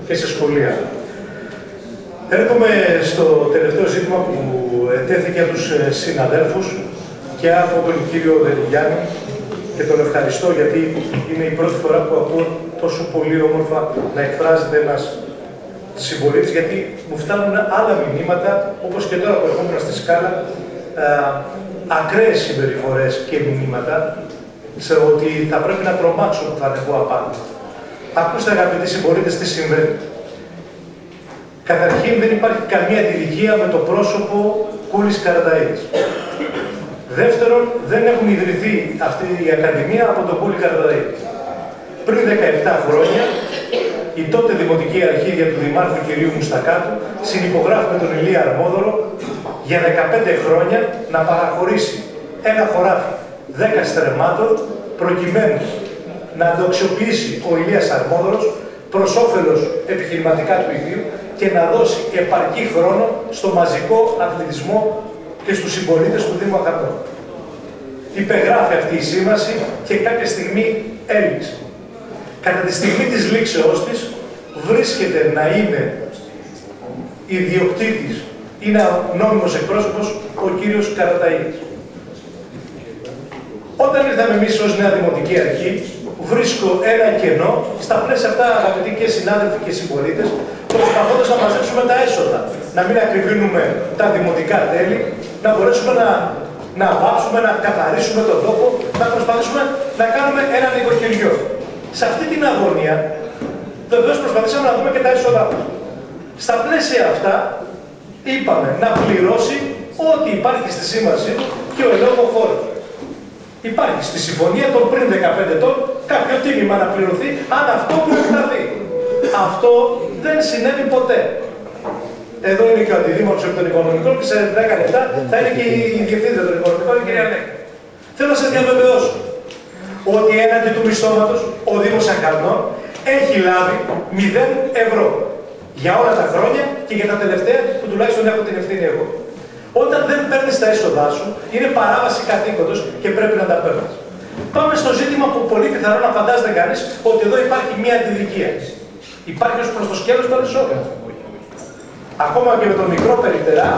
και σε σχολεία. Έρχομαι στο τελευταίο ζήτημα που τέθηκε από τους συναδέλφους και από τον κύριο Δελιγιάννη και τον ευχαριστώ γιατί είναι η πρώτη φορά που ακούω τόσο πολύ όμορφα να εκφράζεται ένας συμπολίτης, γιατί μου φτάνουν άλλα μηνύματα, όπως και τώρα που ερχόμουν στη Σκάλα, ακραίες συμπεριφορές και μηνύματα σε ότι θα πρέπει να τρομάξω που θα ανεβώ απάνω. Ακούστε αγαπητοί συμπολίτες τι συμβαίνει. Καταρχήν δεν υπάρχει καμία αντιδικία με το πρόσωπο Κούλης Καραταΐδης. Δεύτερον, δεν έχουν ιδρυθεί αυτή η Ακαδημία από τον Κούλη Καραταΐδη. Πριν 17 χρόνια, η τότε Δημοτική Αρχίδια του Δημάρχου κ. Μουστακάτου συνυπογράφει με τον Ηλία Αρμόδωρο για 15 χρόνια να παραχωρήσει ένα χωράφι 10 στρεμμάτων προκειμένου να το αξιοποιήσει ο Ηλίας Αρμόδωρος προς όφελος επιχειρηματικά του ιδίου και να δώσει επαρκή χρόνο στο μαζικό αθλητισμό και στους συμπολίτες του Δήμου Αχαρνών. Υπεγράφει αυτή η σύμβαση και κάποια στιγμή έληξε. Κατά τη στιγμή της λήξεώς της βρίσκεται να είναι ιδιοκτήτης, είναι νόμιμος εκπρόσωπος ο κύριος Καραταΐδης. Όταν ήρθαμε εμείς ως Νέα Δημοτική Αρχή, βρίσκω ένα κενό στα πλαίσια αυτά, αγαπητοί και συνάδελφοι και συμπολίτες, προσπαθώντας να μαζέψουμε τα έσοδα, να μην ακριβίνουμε τα δημοτικά τέλη, να μπορέσουμε να βάψουμε, να καθαρίσουμε τον τόπο, να προσπαθήσουμε να κάνουμε ένα νοικοκυριό. Σε αυτή την αγωνία, βεβαίως προσπαθήσαμε να δούμε και τα έσοδα μας. Στα πλαίσια αυτά, είπαμε να πληρώσει ό,τι υπάρχει στη σύμβαση και ο ελόγω χώρος. Υπάρχει στη συμφωνία των πριν 15 ετών κάποιο τίμημα να πληρωθεί, αν αυτό προεκταθεί. Αυτό δεν συνέβη ποτέ. Εδώ είναι και ο αντιδήμαρχος των Οικονομικών και σε 10 λεπτά θα είναι και η διευθύντρια των Οικονομικών, η κυρία Λέκη. Θέλω να σας διαβεβαιώσω ότι έναντι του μισθώματος ο Δήμος Αχαρνών έχει λάβει 0 ευρώ για όλα τα χρόνια και για τα τελευταία που τουλάχιστον έχω την ευθύνη εγώ. Όταν δεν παίρνεις τα έσοδά σου, είναι παράβαση καθήκοντος και πρέπει να τα παίρνεις. Πάμε στο ζήτημα που πολύ πιθανό να φαντάζεται κανείς ότι εδώ υπάρχει μία αντιδικία. Υπάρχει ως προς το σκέλος των εσόδων. Ακόμα και με τον μικρό περιπτερά,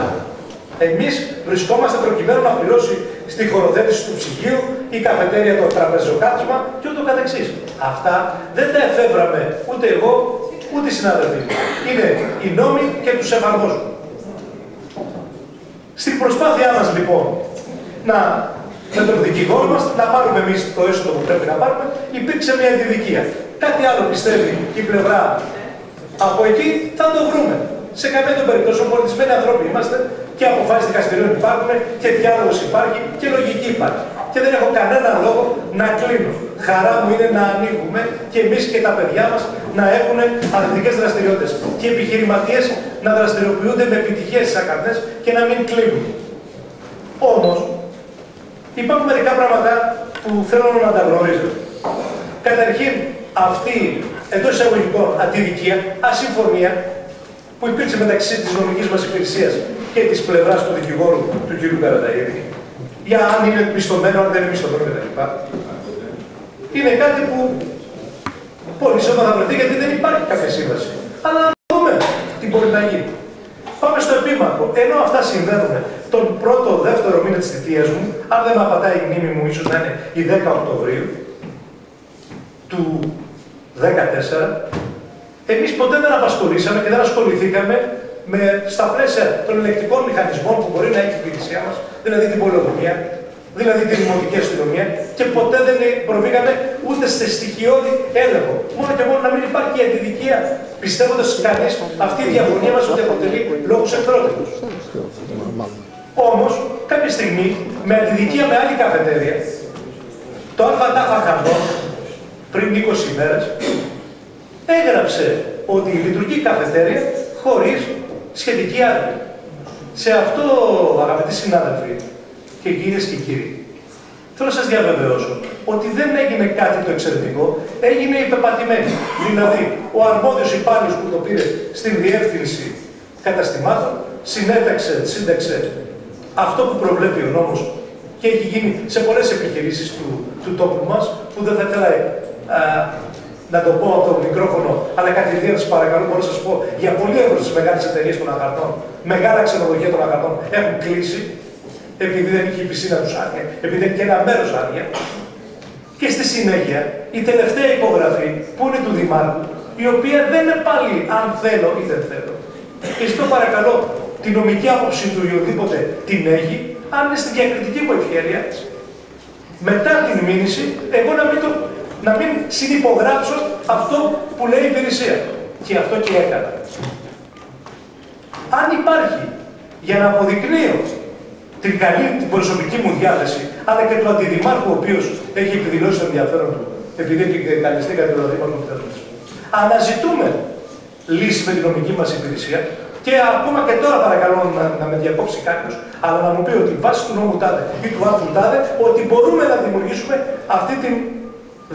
εμείς βρισκόμαστε προκειμένου να πληρώσει στη χωροθέτηση του ψυγείου, η καφετέρια, το τραπεζοκάθισμα και ούτω καθεξής. Αυτά δεν τα εφεύραμε ούτε εγώ, ούτε οι συνάδελφοι. Είναι οι νόμοι και τους εφαρμόζουν. Στην προσπάθειά μας λοιπόν με τον δικηγόρο μας να πάρουμε εμείς το έσοδο που πρέπει να πάρουμε, υπήρξε μια αντιδικία. Κάτι άλλο πιστεύει η πλευρά από εκεί, θα το βρούμε. Σε καμία των περιπτώσεων πολιτισμένοι άνθρωποι είμαστε και αποφάσεις δικαστηρίων υπάρχουν και διάλογος υπάρχει και λογική υπάρχει. Και δεν έχω κανένα λόγο να κλείνω. Χαρά μου είναι να ανοίγουμε και εμείς και τα παιδιά μας να έχουν αθλητικές δραστηριότητες. Και οι επιχειρηματίες να δραστηριοποιούνται με επιτυχίες στις Αχαρνές και να μην κλείνουν. Όμως, υπάρχουν μερικά πράγματα που θέλω να τα γνωρίζω. Καταρχήν, αυτή εντός εισαγωγικών αντιδικία, ασυμφωνία, που υπήρξε μεταξύ της νομικής μας υπηρεσίας και της πλευράς του δικηγόρου του κ. Καραταΐδη, για αν είναι μισθωμένο, αν δεν είναι μισθωμένο κτλ. Είναι κάτι που πολύ σύντομα θα βρεθεί γιατί δεν υπάρχει κάποια σύμβαση. Αλλά να δούμε τι μπορεί να γίνει. Πάμε στο επίμαχο. Ενώ αυτά συμβαίνουν τον πρώτο, δεύτερο μήνα της θητείας μου, αν δεν με απατάει η μνήμη μου, ίσως να είναι η 10 Οκτωβρίου του 2014, εμείς ποτέ δεν απασχολήσαμε και δεν ασχοληθήκαμε στα πλαίσια των ελεκτικών μηχανισμών που μπορεί να έχει η υπηρεσία μας, δηλαδή την πολεοδομία, δηλαδή τη δημοτική αστυνομία, και ποτέ δεν προβήκαμε ούτε σε στοιχειώδη έλεγχο. Μόνο και μόνο να μην υπάρχει η αντιδικία, πιστεύοντας κανείς αυτή η διαφωνία μας ότι αποτελεί λόγους εχθρότητος. Όμως, κάποια στιγμή, με αντιδικία με άλλη καφετέρια, το ΑΤΑΦ Αχαρνών, πριν 20 ημέρες, έγραψε ότι λειτουργεί καφετέρια χωρίς σχετική άδεια. Σε αυτό, αγαπητοί συνάδελφοι και κυρίες και κύριοι, θέλω να σας διαβεβαιώσω ότι δεν έγινε κάτι το εξαιρετικό, έγινε υπεπατημένη. Δηλαδή, ο αρμόδιος υπάλληλος που το πήρε στην διεύθυνση καταστημάτων σύνταξε αυτό που προβλέπει ο νόμος και έχει γίνει σε πολλές επιχειρήσεις του τόπου μας, που δεν θα ήθελα να το πω από το μικρόφωνο, αλλά κατηδία σας παρακαλώ, μπορώ να σας πω για πολύ εύρωστες μεγάλες εταιρείες των αγαρτών, μεγάλα ξενοδοχεία των αγαρτών έχουν κλείσει, επειδή δεν είχε η πισίνα τους άδεια, επειδή έχει και ένα μέρος άδεια. Και στη συνέχεια, η τελευταία υπογραφή που είναι του Δημάρχου, η οποία δεν είναι πάλι αν θέλω ή δεν θέλω. Και ζητώ παρακαλώ τη νομική άποψη του ή οδήποτε την έχει, αν είναι στη διακριτική μου ευχέρεια, μετά την μήνυση, εγώ να μην συνυπογράψω αυτό που λέει η υπηρεσία. Και αυτό και έκανα. Αν υπάρχει για να αποδεικνύω την καλή, την προσωπική μου διάθεση, αλλά και του αντιδημάρχου, ο οποίος έχει εκδηλώσει το ενδιαφέρον του, επειδή επικαλεστήκατε το δήμαρχο του Θεσμού. Αναζητούμε λύση με την νομική μας υπηρεσία και ακόμα και τώρα παρακαλώ να με διακόψει κάποιος, αλλά να μου πει ότι βάσει του νόμου τάδε ή του άρθρου τάδε, ότι μπορούμε να δημιουργήσουμε αυτή την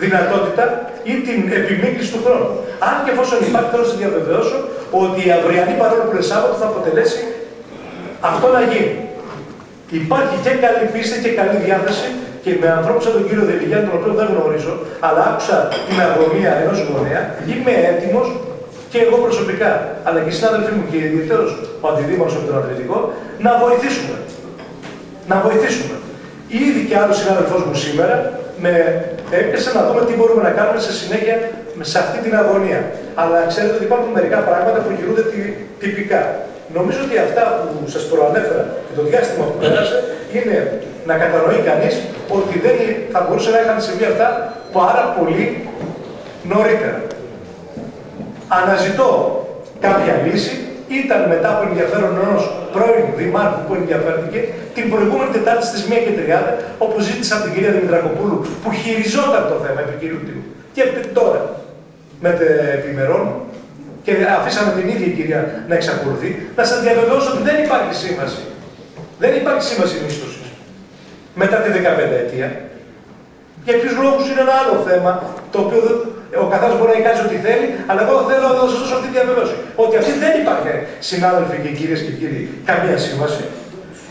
δυνατότητα ή την επιμήκριση του χρόνου. Αν και εφόσον υπάρχει, θέλω να σας διαβεβαιώσω ότι η αυριανή, παρόλο που είναι Σάββατο, θα αποτελέσει αυτό να γίνει. Υπάρχει και καλή πίστη και καλή διάθεση και με ανθρώπους σαν τον κύριο Δελιγιάννη, τον οποίο δεν γνωρίζω, αλλά άκουσα την αγωνία ενός γονέα, είμαι έτοιμος και εγώ προσωπικά, αλλά και οι συνάδελφοί μου και ιδιαίτερος ο αντιδήμαρχος από τον Αθλητικό, να βοηθήσουμε. Να βοηθήσουμε. Ήδη και άλλος συνάδελφός μου σήμερα με έπιασε να δούμε τι μπορούμε να κάνουμε σε συνέχεια σε αυτή την αγωνία. Αλλά ξέρετε ότι υπάρχουν μερικά πράγματα που γυρούνται τυπικά. Νομίζω ότι αυτά που σας προανέφερα και το διάστημα που πέρασε είναι να κατανοεί κανείς ότι δεν θα μπορούσε να είχαν συμβεί αυτά πάρα πολύ νωρίτερα. Αναζητώ κάποια λύση. Ήταν μετά από ενδιαφέρον ενός πρώην δημάρχου που ενδιαφέρθηκε την προηγούμενη Τετάρτη στις 1:30, όπου ζήτησα από την κυρία Δημητρακοπούλου που χειριζόταν το θέμα επικοινωνίου και τώρα μετεπιμερώνω και αφήσαμε την ίδια η κυρία να εξακολουθεί, να σας διαβεβαιώσω ότι δεν υπάρχει σύμβαση. Δεν υπάρχει σύμβαση μίσθωσης μετά τη 15ετία. Για ποιους λόγους είναι ένα άλλο θέμα, το οποίο ο καθένας μπορεί να εικάζει ό,τι θέλει, αλλά εγώ θέλω να σας δώσω αυτή τη διαβεβαίωση. Ότι αυτή δεν υπάρχει, συνάδελφοι και κυρίες και κύριοι, καμία σύμβαση.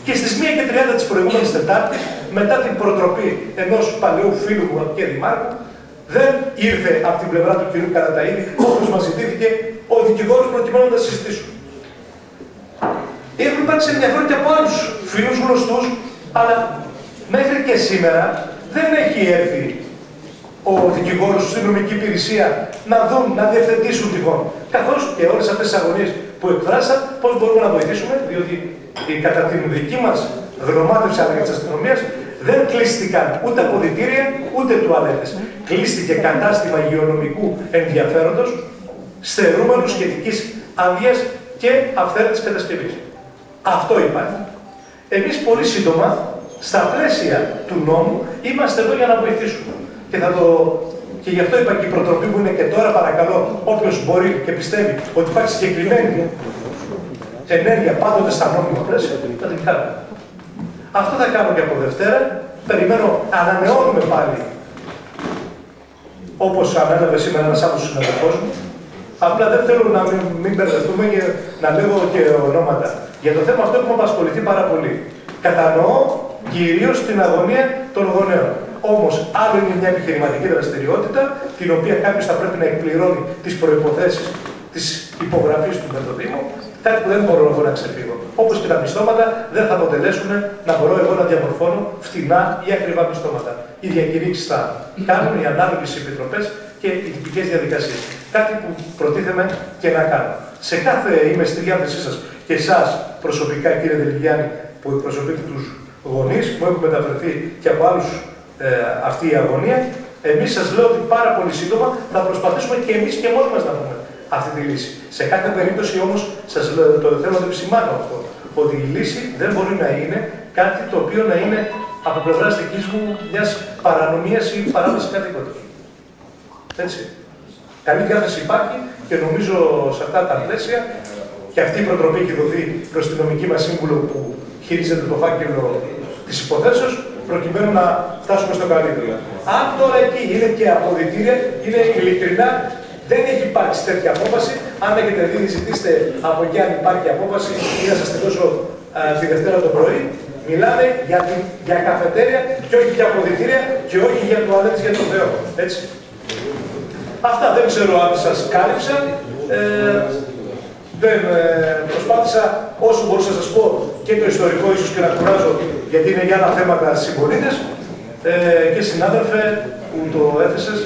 Και στις 1:30 της προηγούμενης Τετάρτης, μετά την προτροπή ενός παλαιού φίλου μου και δημάρχου, δεν ήρθε από την πλευρά του κυρίου Καραταΐδη, όπως μας ζητήθηκε, ο δικηγόρος προκειμένου να τα συζητήσουν. Έχουν υπάρξει ενδιαφέρον και από άλλους φίλους γνωστούς, αλλά μέχρι και σήμερα δεν έχει έρθει ο δικηγόρος στην νομική υπηρεσία να δουν, να διευθετήσουν τυχόν. Καθώς και όλες αυτές τις αγωνίες που εκφράσαν, πώς μπορούμε να βοηθήσουμε, διότι κατά την δική μας γνωμάτευση αλλά και της αστυνομίας δεν κλείστηκαν ούτε αποδυτήρια ούτε τουαλέτες. Κλείστηκε κατάστημα υγειονομικού ενδιαφέροντος, στερούμενου σχετικής άδειας και αυθαίρετης κατασκευής. Αυτό υπάρχει. Εμείς πολύ σύντομα, στα πλαίσια του νόμου, είμαστε εδώ για να βοηθήσουμε. Και γι' αυτό είπα και η προτροπή που είναι και τώρα, παρακαλώ, όποιος μπορεί και πιστεύει ότι υπάρχει συγκεκριμένη ενέργεια πάντοτε στα νόμιμα πλαίσια, θα την κάνουμε. Αυτό θα κάνω και από Δευτέρα. Περιμένω, ανανεώνουμε πάλι, όπως ανέλαβε σήμερα ένας άλλος συναδελφός μου. Απλά δεν θέλω να μην μπερδευτούμε και να λέγω και ονόματα. Για το θέμα αυτό έχουμε απασχοληθεί πάρα πολύ. Κατανοώ κυρίως την αγωνία των γονέων. Όμως, άλλο είναι μια επιχειρηματική δραστηριότητα, την οποία κάποιος θα πρέπει να εκπληρώνει τις προϋποθέσεις της υπογραφής του με το Δήμο, κάτι που δεν μπορώ εγώ να ξεφύγω. Όπως και τα μισθώματα δεν θα αποτελέσουν να μπορώ εγώ να διαμορφώνω φτηνά ή ακριβά μισθώματα. Οι διακηρύξεις θα κάνουν οι ανάλογες επιτροπές και οι τυπικές διαδικασίες. Κάτι που προτίθεμαι και να κάνω. Σε κάθε είμαι στη διάθεσή σας και εσάς προσωπικά, κύριε Δελιγιάννη, που εκπροσωπείτε τους γονείς, που έχουν μεταφερθεί και από άλλους αυτή η αγωνία. Εμείς σας λέω ότι πάρα πολύ σύντομα θα προσπαθήσουμε και εμείς και μόνοι μας να βρούμε αυτή τη λύση. Σε κάθε περίπτωση όμως, σας λέω, το θέλω να το επισημάνω αυτό, ότι η λύση δεν μπορεί να είναι κάτι το οποίο να είναι από πλευράς δικής μου μιας παρανομίας ή παράδοσης κατοίκοντος. Έτσι. Καλή διάθεση υπάρχει και νομίζω σε αυτά τα πλαίσια και αυτή η προτροπή έχει δοθεί προς την νομική μας σύμβουλο που χειρίζεται το φάκελο της υποθέσεως, προκειμένου να φτάσουμε στο καλύτερο. Αν τώρα εκεί είναι και αποδυτήρια, είναι ειλικρινά, δεν έχει υπάρξει τέτοια απόφαση. Αν έχετε δει, ζητήστε από εκεί αν υπάρχει απόφαση ή να σας τη δώσω τη Δευτέρα το πρωί. Μιλάμε για καφετέρια και όχι για αποδυτήρια και όχι για τουαλέτες για τον Θεό. Έτσι. Αυτά δεν ξέρω αν σας κάλυψα. Δεν προσπάθησα όσο μπορούσα να σας πω και το ιστορικό ίσως και να κουράζω, γιατί είναι για άλλα θέματα συμπολίτες και συνάδελφε που το έθεσες.